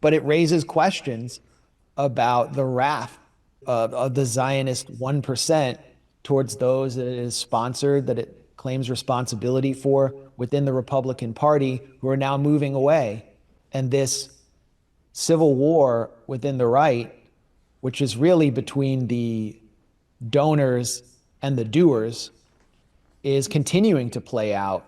but it raises questions about the wrath of the Zionist 1% towards those that it is sponsored, that it claims responsibility for within the Republican Party, who are now moving away. And this civil war within the right, which is really between the donors and the doers, is continuing to play out.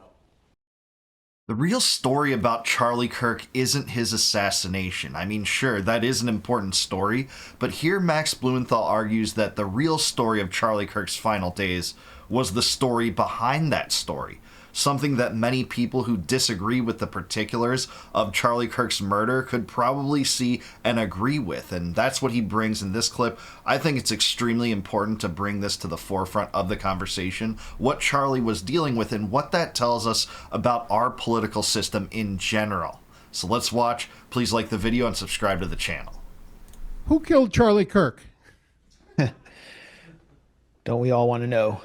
The real story about Charlie Kirk isn't his assassination. I mean, sure, that is an important story, but here Max Blumenthal argues that the real story of Charlie Kirk's final days was the story behind that story. Something that many people who disagree with the particulars of Charlie Kirk's murder could probably see and agree with, and that's what he brings in this clip. I think it's extremely important to bring this to the forefront of the conversation, what Charlie was dealing with and what that tells us about our political system in general. So let's watch. Please like the video and subscribe to the channel. Who killed Charlie Kirk? Don't we all want to know?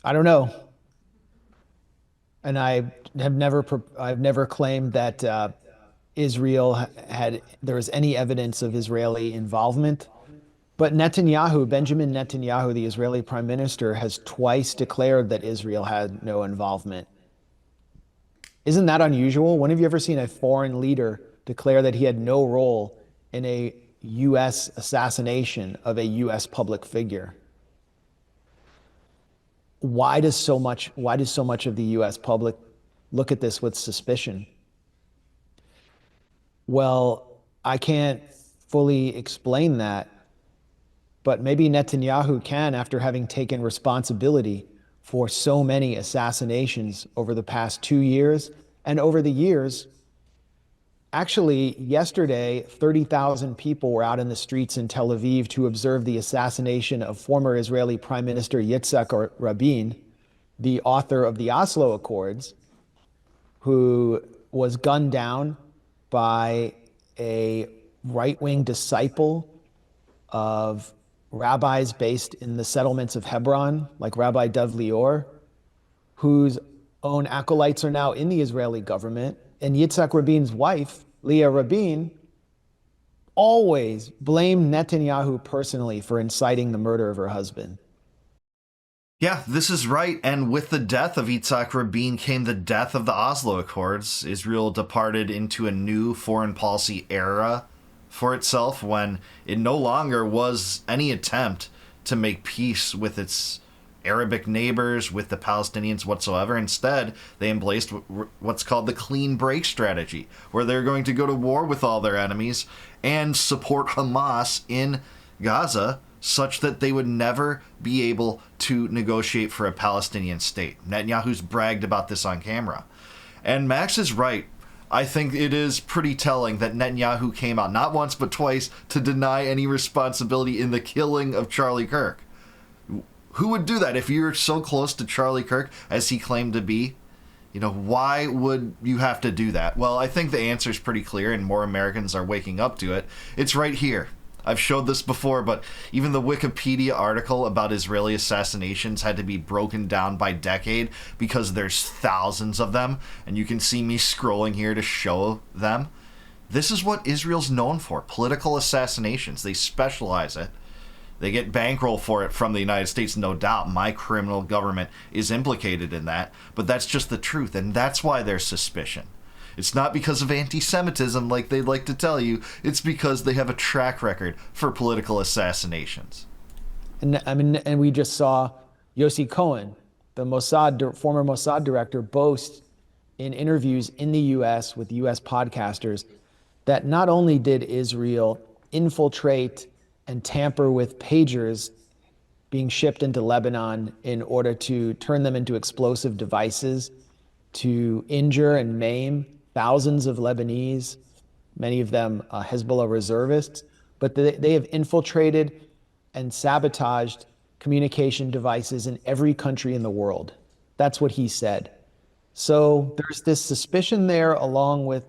I don't know. And I've never claimed that Israel there was any evidence of Israeli involvement. But Benjamin Netanyahu, the Israeli prime minister, has twice declared that Israel had no involvement. Isn't that unusual? When have you ever seen a foreign leader declare that he had no role in a U.S. assassination of a U.S. public figure? Why does so much of the U.S. public look at this with suspicion? Well, I can't fully explain that, but maybe Netanyahu can, after having taken responsibility for so many assassinations over the past 2 years and over the years. Actually, yesterday, 30,000 people were out in the streets in Tel Aviv to observe the assassination of former Israeli Prime Minister Yitzhak Rabin, the author of the Oslo Accords, who was gunned down by a right-wing disciple of rabbis based in the settlements of Hebron, like Rabbi Dov Lior, whose own acolytes are now in the Israeli government. And Yitzhak Rabin's wife, Leah Rabin, always blamed Netanyahu personally for inciting the murder of her husband. Yeah, this is right. And with the death of Yitzhak Rabin came the death of the Oslo Accords. Israel departed into a new foreign policy era for itself when it no longer was any attempt to make peace with its Arabic neighbors, with the Palestinians whatsoever. Instead, they embraced what's called the clean break strategy, where they're going to go to war with all their enemies and support Hamas in Gaza such that they would never be able to negotiate for a Palestinian state. Netanyahu's bragged about this on camera. And Max is right. I think it is pretty telling that Netanyahu came out not once but twice to deny any responsibility in the killing of Charlie Kirk. Who would do that if you're so close to Charlie Kirk as he claimed to be? You know, why would you have to do that? Well, I think the answer is pretty clear, and more Americans are waking up to it. It's right here. I've showed this before, but even the Wikipedia article about Israeli assassinations had to be broken down by decade because there's thousands of them, and you can see me scrolling here to show them. This is what Israel's known for, political assassinations. They specialize it. They get bankroll for it from the United States, no doubt. My criminal government is implicated in that, but that's just the truth, and that's why there's suspicion. It's not because of anti-Semitism like they'd like to tell you. It's because they have a track record for political assassinations. And we just saw Yossi Cohen, the former Mossad director, boast in interviews in the U.S. with U.S. podcasters that not only did Israel infiltrate and tamper with pagers being shipped into Lebanon in order to turn them into explosive devices to injure and maim thousands of Lebanese, many of them Hezbollah reservists, but they have infiltrated and sabotaged communication devices in every country in the world. That's what he said. So there's this suspicion there, along with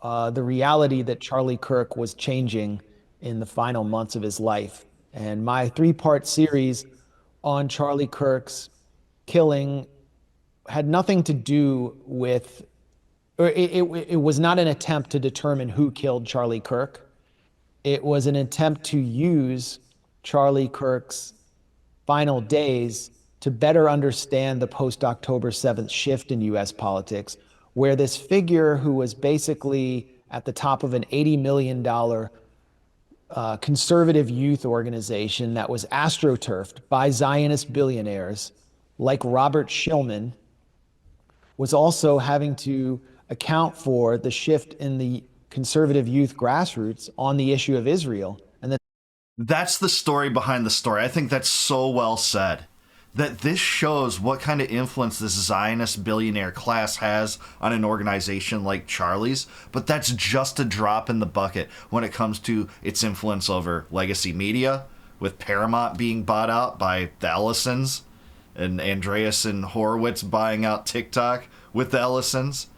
the reality that Charlie Kirk was changing in the final months of his life. And my 3-part series on Charlie Kirk's killing had nothing to do with or it was not an attempt to determine who killed Charlie Kirk. It was an attempt to use Charlie Kirk's final days to better understand the post-October 7th shift in U.S. politics, where this figure who was basically at the top of an $80 million conservative youth organization that was astroturfed by Zionist billionaires like Robert Shillman was also having to account for the shift in the conservative youth grassroots on the issue of Israel. And that That's the story behind the story. I think that's so well said. That this shows what kind of influence this Zionist billionaire class has on an organization like Charlie's, but that's just a drop in the bucket when it comes to its influence over legacy media, with Paramount being bought out by the Ellisons, and Andreas and Horowitz buying out TikTok with the Ellisons,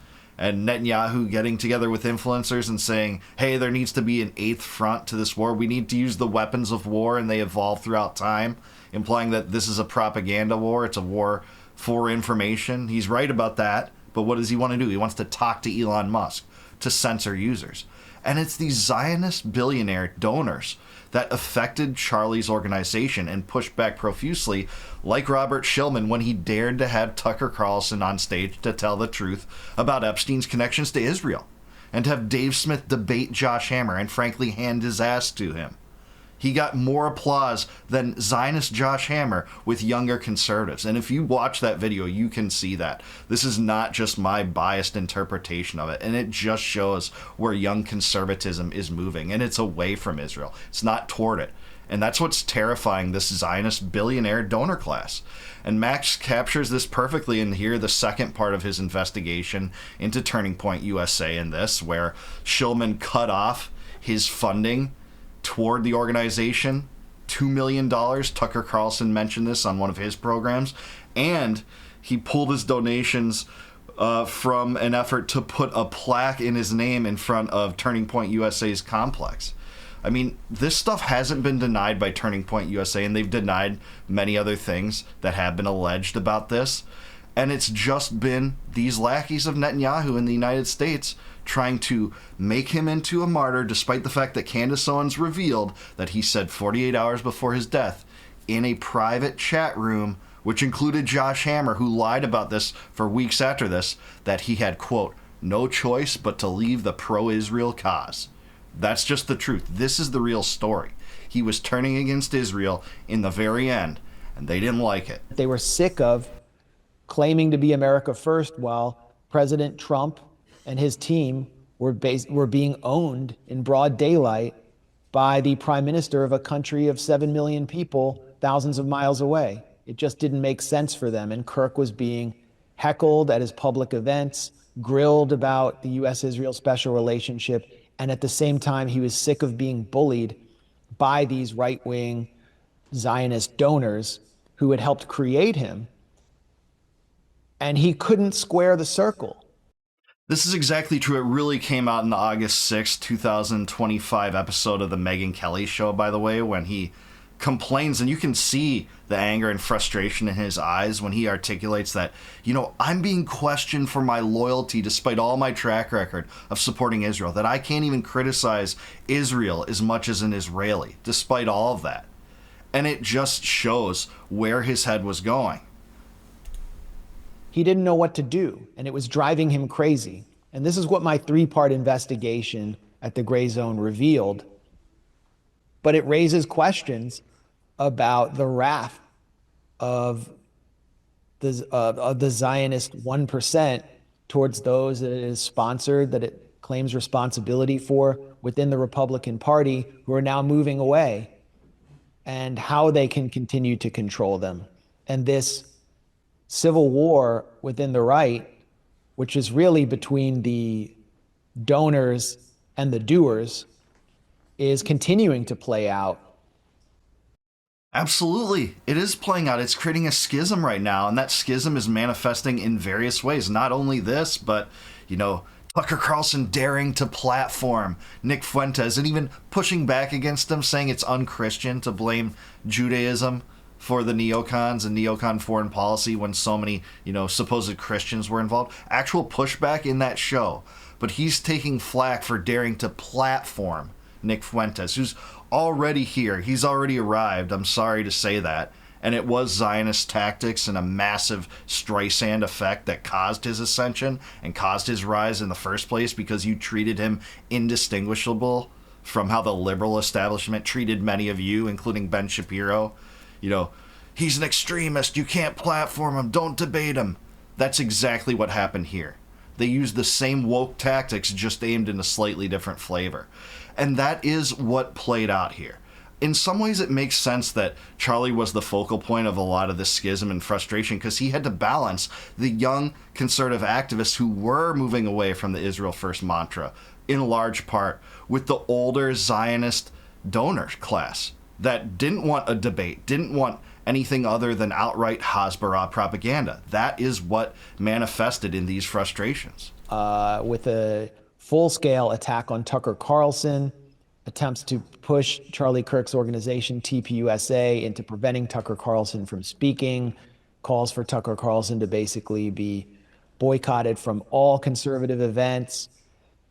and Netanyahu getting together with influencers and saying, hey, there needs to be an eighth front to this war. We need to use the weapons of war, and they evolve throughout time, implying that this is a propaganda war. It's a war for information. He's right about that, but what does he want to do? He wants to talk to Elon Musk to censor users. And it's these Zionist billionaire donors that affected Charlie's organization and pushed back profusely, like Robert Shillman when he dared to have Tucker Carlson on stage to tell the truth about Epstein's connections to Israel, and to have Dave Smith debate Josh Hammer and frankly hand his ass to him. He got more applause than Zionist Josh Hammer with younger conservatives. And if you watch that video, you can see that. This is not just my biased interpretation of it. And it just shows where young conservatism is moving. And it's away from Israel. It's not toward it. And that's what's terrifying this Zionist billionaire donor class. And Max captures this perfectly in here, the second part of his investigation into Turning Point USA in this, where Shillman cut off his funding toward the organization, $2 million. Tucker Carlson mentioned this on one of his programs. And he pulled his donations from an effort to put a plaque in his name in front of Turning Point USA's complex. I mean, this stuff hasn't been denied by Turning Point USA, and they've denied many other things that have been alleged about this. And it's just been these lackeys of Netanyahu in the United States trying to make him into a martyr, despite the fact that Candace Owens revealed that he said 48 hours before his death in a private chat room, which included Josh Hammer, who lied about this for weeks after this, that he had, quote, no choice but to leave the pro-Israel cause. That's just the truth. This is the real story. He was turning against Israel in the very end, and they didn't like it. they were sick of claiming to be America first while President Trump and his team were being owned in broad daylight by the prime minister of a country of 7 million people thousands of miles away. It just didn't make sense for them. And Kirk was being heckled at his public events, grilled about the U.S.-Israel special relationship, and at the same time, he was sick of being bullied by these right-wing Zionist donors who had helped create him, and he couldn't square the circle. This is exactly true. It really came out in the August 6th, 2025 episode of the Megyn Kelly Show, by the way, when he complains, and you can see the anger and frustration in his eyes when he articulates that, I'm being questioned for my loyalty despite all my track record of supporting Israel, that I can't even criticize Israel as much as an Israeli, despite all of that. And it just shows where his head was going. He didn't know what to do, and it was driving him crazy. And this is what my 3-part investigation at the Gray Zone revealed. But it raises questions about the wrath of the Zionist 1% towards those that it is sponsored, that it claims responsibility for within the Republican Party, who are now moving away, and how they can continue to control them. And this civil war within the right, which is really between the donors and the doers, is continuing to play out. Absolutely. It is playing out. It's creating a schism right now, and that schism is manifesting in various ways. Not only this, but, Tucker Carlson daring to platform Nick Fuentes and even pushing back against him, saying it's unchristian to blame Judaism for the neocons and neocon foreign policy when so many, supposed Christians were involved. Actual pushback in that show. But he's taking flack for daring to platform Nick Fuentes, who's already here. He's already arrived. I'm sorry to say that. And it was Zionist tactics and a massive Streisand effect that caused his ascension and caused his rise in the first place, because you treated him indistinguishable from how the liberal establishment treated many of you, including Ben Shapiro. He's an extremist. You can't platform him. Don't debate him. That's exactly what happened here. They used the same woke tactics, just aimed in a slightly different flavor. And that is what played out here. In some ways, it makes sense that Charlie was the focal point of a lot of this schism and frustration, because he had to balance the young conservative activists who were moving away from the Israel First mantra, in large part, with the older Zionist donor class that didn't want a debate, didn't want anything other than outright Hasbara propaganda. That is what manifested in these frustrations. With a full-scale attack on Tucker Carlson, attempts to push Charlie Kirk's organization, TPUSA, into preventing Tucker Carlson from speaking, calls for Tucker Carlson to basically be boycotted from all conservative events,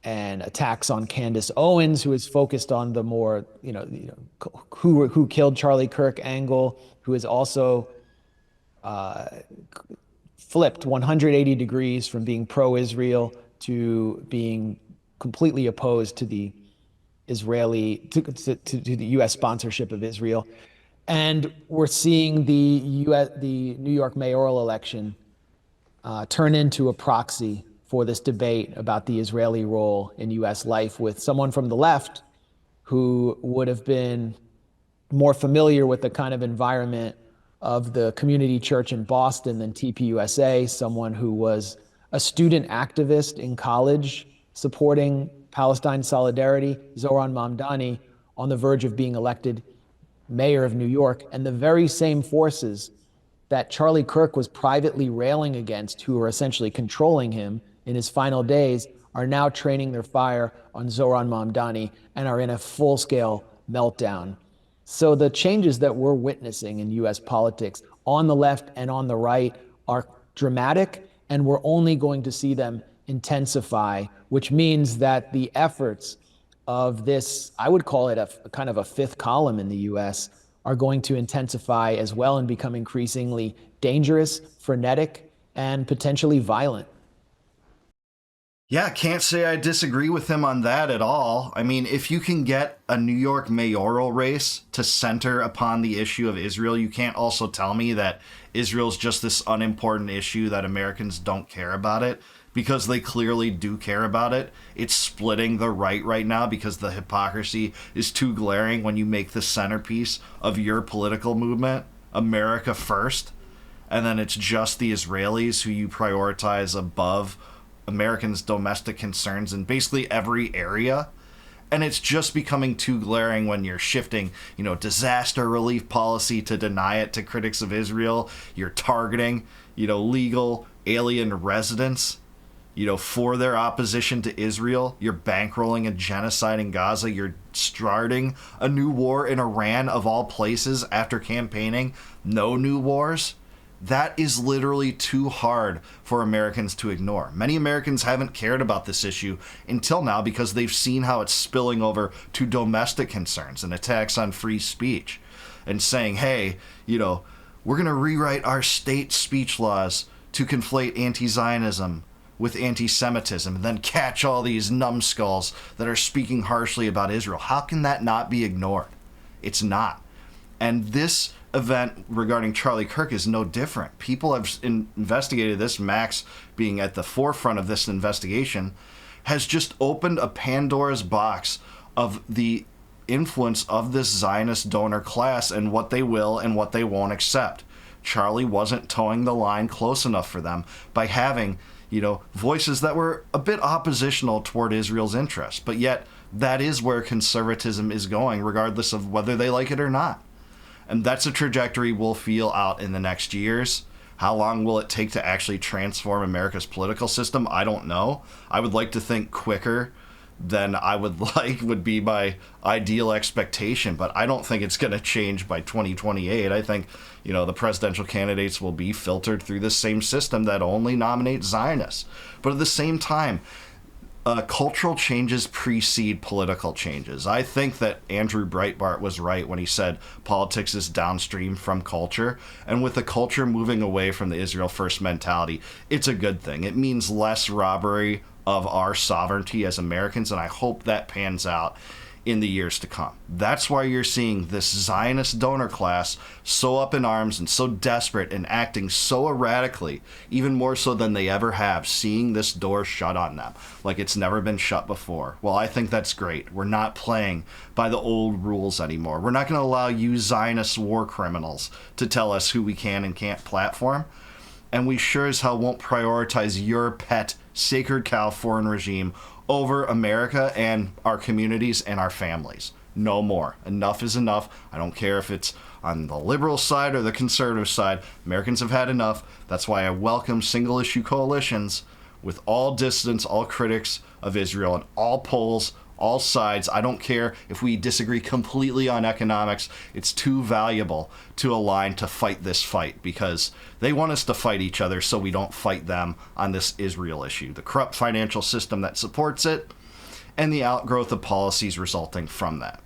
and attacks on Candace Owens, who is focused on the more, who killed Charlie Kirk angle, who is also flipped 180 degrees from being pro-Israel to being completely opposed to the Israeli, to the U.S. sponsorship of Israel. And we're seeing the New York mayoral election turn into a proxy for this debate about the Israeli role in U.S. life, with someone from the left who would have been more familiar with the kind of environment of the community church in Boston than TPUSA, someone who was a student activist in college supporting Palestine solidarity, Zoran Mamdani, on the verge of being elected mayor of New York, and the very same forces that Charlie Kirk was privately railing against, who were essentially controlling him in his final days, are now training their fire on Zoran Mamdani and are in a full-scale meltdown. So the changes that we're witnessing in U.S. politics on the left and on the right are dramatic, and we're only going to see them intensify, which means that the efforts of this, I would call it a kind of a fifth column in the U.S., are going to intensify as well and become increasingly dangerous, frenetic, and potentially violent. Yeah, can't say I disagree with him on that at all. I mean, if you can get a New York mayoral race to center upon the issue of Israel, you can't also tell me that Israel's just this unimportant issue that Americans don't care about it, because they clearly do care about it. It's splitting the right now because the hypocrisy is too glaring when you make the centerpiece of your political movement America first, and then it's just the Israelis who you prioritize above Americans' domestic concerns in basically every area. And it's just becoming too glaring when you're shifting, disaster relief policy to deny it to critics of Israel. You're targeting, legal alien residents, for their opposition to Israel. You're bankrolling a genocide in Gaza. You're starting a new war in Iran, of all places, after campaigning no new wars. That is literally too hard for Americans to ignore. Many Americans haven't cared about this issue until now because they've seen how it's spilling over to domestic concerns and attacks on free speech, and saying, hey, we're going to rewrite our state speech laws to conflate anti-Zionism with anti-Semitism and then catch all these numbskulls that are speaking harshly about Israel. How can that not be ignored? It's not. And this event regarding Charlie Kirk is no different. People have investigated this, Max being at the forefront of this investigation, has just opened a Pandora's box of the influence of this Zionist donor class and what they will and what they won't accept. Charlie wasn't towing the line close enough for them by having, voices that were a bit oppositional toward Israel's interests. But yet, that is where conservatism is going, regardless of whether they like it or not. And that's a trajectory we'll feel out in the next years. How long will it take to actually transform America's political system? I don't know. I would like to think quicker than I would be my ideal expectation. But I don't think it's going to change by 2028. I think, the presidential candidates will be filtered through the same system that only nominates Zionists. But at the same time, cultural changes precede political changes. I think that Andrew Breitbart was right when he said politics is downstream from culture. And with the culture moving away from the Israel first mentality, it's a good thing. It means less robbery of our sovereignty as Americans, and I hope that pans out in the years to come. That's why you're seeing this Zionist donor class so up in arms and so desperate and acting so erratically, even more so than they ever have, seeing this door shut on them like it's never been shut before. Well, I think that's great. We're not playing by the old rules anymore. We're not going to allow you Zionist war criminals to tell us who we can and can't platform. And we sure as hell won't prioritize your pet sacred cow foreign regime over America and our communities and our families. No more. Enough is enough. I don't care if it's on the liberal side or the conservative side. Americans have had enough. That's why I welcome single issue coalitions with all dissidents, all critics of Israel, and all polls, all sides. I don't care if we disagree completely on economics. It's too valuable to align to fight this fight because they want us to fight each other so we don't fight them on this Israel issue. The corrupt financial system that supports it and the outgrowth of policies resulting from that.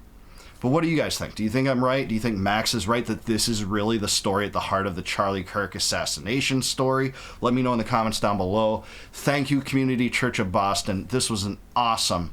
But what do you guys think? Do you think I'm right? Do you think Max is right that this is really the story at the heart of the Charlie Kirk assassination story? Let me know in the comments down below. Thank you, Community Church of Boston. This was an awesome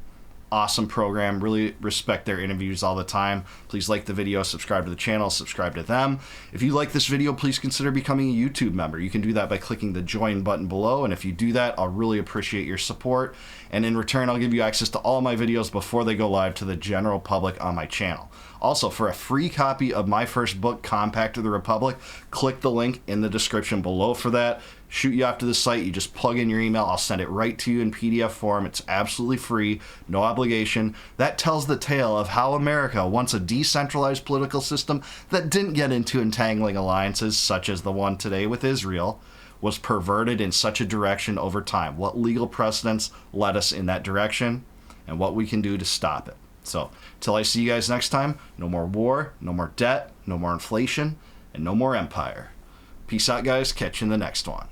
program. Really respect their interviews all the time. Please like the video, subscribe to the channel, subscribe to them. If you like this video, please consider becoming a YouTube member. You can do that by clicking the join button below, and if you do that, I'll really appreciate your support, and in return I'll give you access to all my videos before they go live to the general public on my channel. Also, for a free copy of my first book, Compact of the Republic, click the link in the description below for that. Shoot you off to the site. You just plug in your email. I'll send it right to you in PDF form. It's absolutely free, no obligation. That tells the tale of how America, once a decentralized political system that didn't get into entangling alliances such as the one today with Israel, was perverted in such a direction over time. What legal precedents led us in that direction, and what we can do to stop it. So, till I see you guys next time, no more war, no more debt, no more inflation, and no more empire. Peace out, guys. Catch you in the next one.